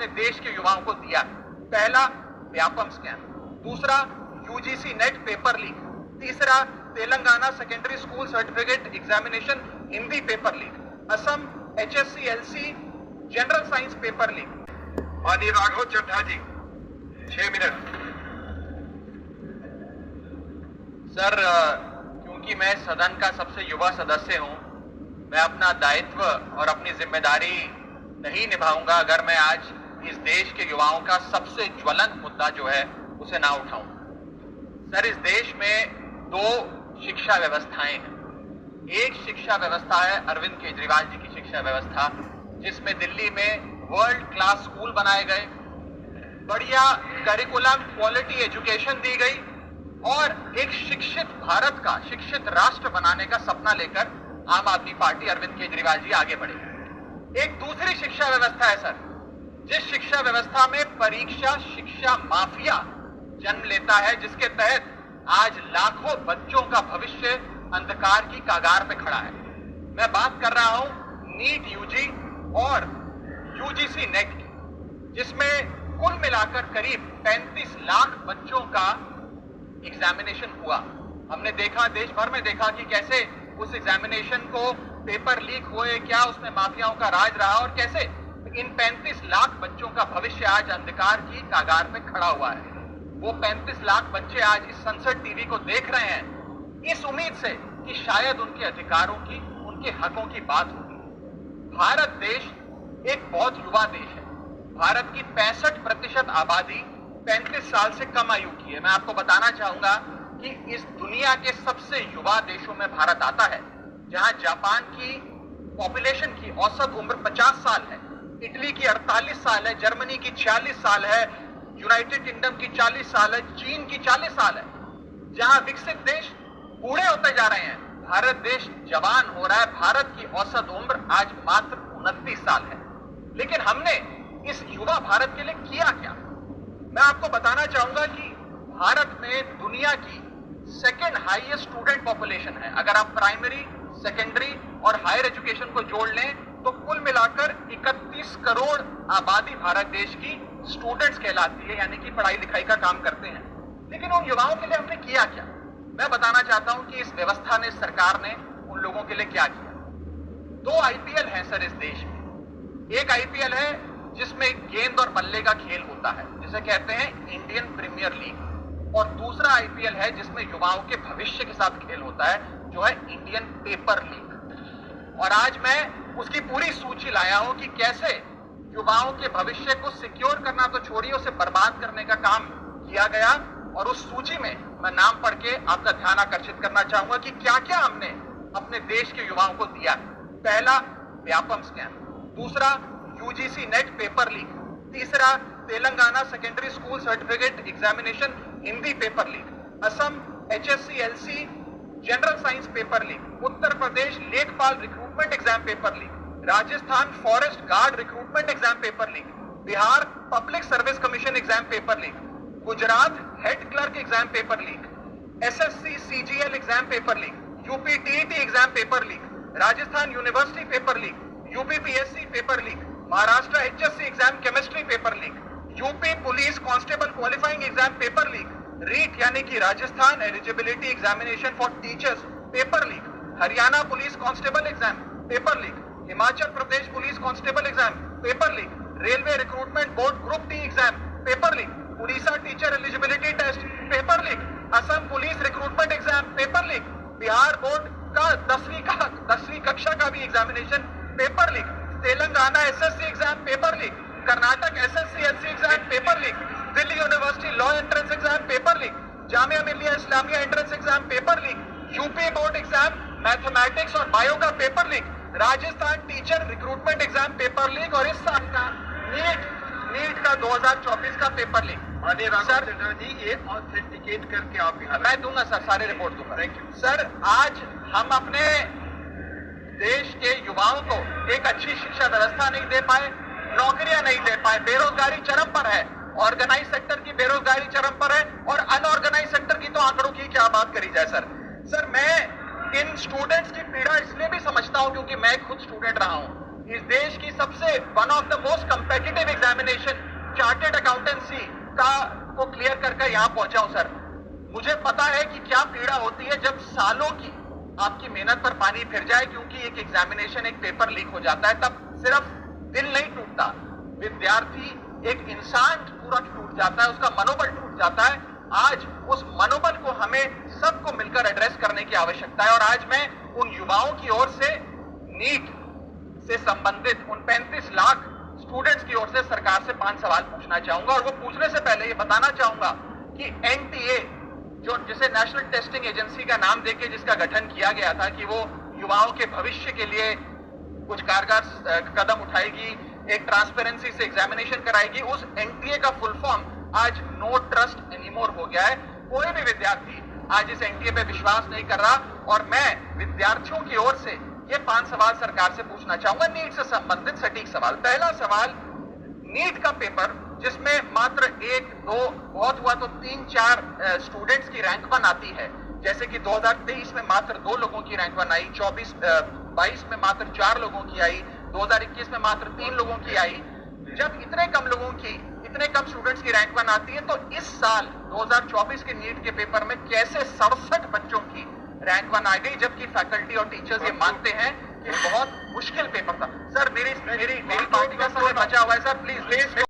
अपने देश के युवाओं को दिया। पहला व्यापम स्कैम, दूसरा यूजीसी नेट पेपर लीक, तीसरा Telangana secondary school certificate examination Hindi paper leak, Assam HSC-LC general science paper leak. माननीय राघव चड्ढा जी 6 मिनट। सर, क्योंकि मैं सदन का सबसे युवा सदस्य हूं, मैं अपना दायित्व और अपनी जिम्मेदारी नहीं निभाऊंगा अगर मैं आज इस देश के युवाओं का सबसे ज्वलंत मुद्दा जो है उसे ना उठाऊं। सर, इस देश में 2 शिक्षा व्यवस्थाएं हैं। एक शिक्षा व्यवस्था है अरविंद केजरीवाल जी की शिक्षा व्यवस्था, जिसमें दिल्ली में वर्ल्ड क्लास स्कूल बनाए गए, बढ़िया करिकुलम, क्वालिटी एजुकेशन दी गई और एक शिक्षित भारत का, शिक्षित राष्ट्र बनाने का सपना लेकर आम आदमी पार्टी अरविंद केजरीवाल जी आगे बढ़े। एक दूसरी शिक्षा व्यवस्था है सर, जिस शिक्षा व्यवस्था में परीक्षा शिक्षा माफिया जन्म लेता है, जिसके तहत आज लाखों बच्चों का भविष्य अंधकार की कगार पे खड़ा है। मैं बात कर रहा हूं नीट यूजी और यूजीसी नेट की, जिसमें कुल मिलाकर करीब 35 लाख बच्चों का एग्जामिनेशन हुआ। हमने देखा, देश भर में देखा कि कैसे उस एग्जामिनेशन को पेपर लीक हुए, क्या उसमें माफियाओं का राज रहा और कैसे इन 35 लाख बच्चों का भविष्य आज अंधकार की कगार पे खड़ा हुआ है। वो 35 लाख बच्चे आज इस संसद टीवी को देख रहे हैं इस उम्मीद से कि शायद उनके अधिकारों की, उनके हकों की बात होगी। भारत देश एक बहुत युवा देश है। भारत की 65% आबादी 35 साल से कम आयु की है। मैं आपको बताना चाहूंगा कि इस दुनिया के सबसे युवा देशों में भारत आता है, जहां जापान की पॉपुलेशन की औसत उम्र 50 साल है, इटली की 48 साल है, जर्मनी की 46 साल है, यूनाइटेड किंगडम की 40 साल है, चीन की 40 साल है। जहां विकसित देश बूढ़े होते जा रहे हैं, भारत देश जवान हो रहा है। भारत की औसत उम्र आज मात्र 29 साल है। लेकिन हमने इस युवा भारत के लिए किया क्या? मैं आपको बताना चाहूंगा कि भारत में दुनिया की सेकेंड हाईएस्ट स्टूडेंट पॉपुलेशन है। अगर आप प्राइमरी, सेकेंडरी और हायर एजुकेशन को जोड़ लें तो कुल मिलाकर 31 करोड़ आबादी भारत देश की स्टूडेंट्स कहलाती है, यानी कि पढ़ाई लिखाई का काम करते हैं। लेकिन उन युवाओं के लिए हमने किया क्या? मैं बताना चाहता हूं कि इस व्यवस्था ने, सरकार ने उन लोगों के लिए क्या किया। 2 IPL हैं सर इस देश में। एक IPL है जिसमें गेंद और बल्ले का खेल होता है, जिसे कहते हैं इंडियन प्रीमियर लीग, और दूसरा IPL है जिसमें युवाओं के भविष्य के साथ खेल होता है, जो है इंडियन पेपर लीग। और आज मैं उसकी पूरी सूची लाया हूं कि कैसे युवाओं के भविष्य को सिक्योर करना तो छोड़िए, उसे बर्बाद करने का काम किया गया। और उस सूची में मैं नाम पढ़ के आपका ध्यान आकर्षित करना चाहूंगा कि क्या क्या हमने अपने देश के युवाओं को दिया। पहला व्यापम स्कैम, दूसरा यूजीसी नेट पेपर लीक, तीसरा Telangana secondary school certificate examination Hindi paper leak, Assam HSC-LC general science paper leak, Uttar Pradesh लेखपाल recruitment exam paper leak, Rajasthan forest guard recruitment exam paper leak, Bihar public service commission exam paper leak, Gujarat head clerk exam paper leak, SSC CGL exam paper leak, UP TET exam paper leak, Rajasthan university paper leak, UP PSC paper leak, Maharashtra HSC exam chemistry paper leak, UP police constable qualifying exam paper leak, REET यानी कि Rajasthan eligibility examination for teachers paper leak, Haryana police constable exam paper leak, Himachal Pradesh police constable exam paper leak, railway recruitment board group D exam paper leak, Orissa teacher eligibility test paper leak, Assam police recruitment exam paper leak, Bihar board का 10वीं कक्षा का भी examination paper leak, Telangana SSC exam paper leak, Karnataka SSC-LC exam paper leak, Delhi university law entrance exam paper leak, Jamia Millia Islamia entrance exam paper leak, UP board exam mathematics और bio का paper leak, Rajasthan teacher recruitment exam paper leak, और इस साल का NEET का 2024 का paper leak. माननीय राघव चड्ढा जी, ये ऑथेंटिकेट करके आप यहाँ मैं दूंगा सर, सारे रिपोर्ट दूंगा। Thank you sir. आज हम अपने देश के युवाओं को एक अच्छी शिक्षा व्यवस्था नहीं दे पाए, नौकरियां नहीं दे पाए, बेरोजगारी चरम पर है, ऑर्गेनाइज सेक्टर की बेरोजगारी चरम पर है, और अनऑर्गेनाइज सेक्टर की तो आंकड़ों की क्या बात करी जाए सर। मैं इन स्टूडेंट्स की पीड़ा इसलिए भी समझता हूं क्योंकि मैं खुद स्टूडेंट रहा हूं। इस देश की सबसे one of the most competitive examination chartered accountancy का को क्लियर करके यहां पहुंचा हूं सर। मुझे पता है कि क्या पीड़ा होती है जब सालों की आपकी मेहनत पर पानी फिर जाए क्योंकि एक एग्जामिनेशन, एक पेपर लीक हो जाता है। तब सिर्फ दिल नहीं टूटता, विद्यार्थी, एक इंसान पूरा टूट जाता है, उसका मनोबल टूट जाता है। आज उस मनोबल को हमें सबको मिलकर एड्रेस करने की आवश्यकता है। और आज मैं उन युवाओं की ओर से नीट से संबंधित उन 35 लाख स्टूडेंट्स की ओर से सरकार से 5 सवाल पूछना चाहूंगा। और वो पूछने से पहले ये बताना चाहूंगा कि एनटीए, जो जिसे नेशनल टेस्टिंग एजेंसी का नाम देके जिसका गठन किया गया था कि वो युवाओं के भविष्य के लिए कुछ कारगर कदम उठाएगी, एक ट्रांसपेरेंसी से एग्जामिनेशन कराएगी, उस एनटीए का फुल फॉर्म आज नो ट्रस्ट एनीमोर हो गया है। कोई भी विद्यार्थी आज इस एनटीए पे विश्वास नहीं कर रहा। और मैं विद्यार्थियों की ओर से ये 5 सवाल सरकार से पूछना चाहूंगा, नीट से संबंधित सटीक सवाल। पहला सवाल, नीट का पेपर जिसमें मात्र 1, 2, बहुत हुआ तो 3, 4 स्टूडेंट्स की रैंक 1 आती है, जैसे कि 2023 में मात्र 2 लोगों की रैंक 1 आई, 22 में मात्र 4 लोगों की आई, 2021 में मात्र 3 लोगों की आई। जब इतने कम स्टूडेंट्स की रैंक 1 आती है तो इस साल 2024 के नीट के पेपर में कैसे 67 बच्चों की रैंक 1 आ गई, जबकि फैकल्टी और टीचर्स ये मानते हैं कि बहुत मुश्किल पेपर था। सर मेरी पार्टी का समय बचा हुआ है सर, प्लीज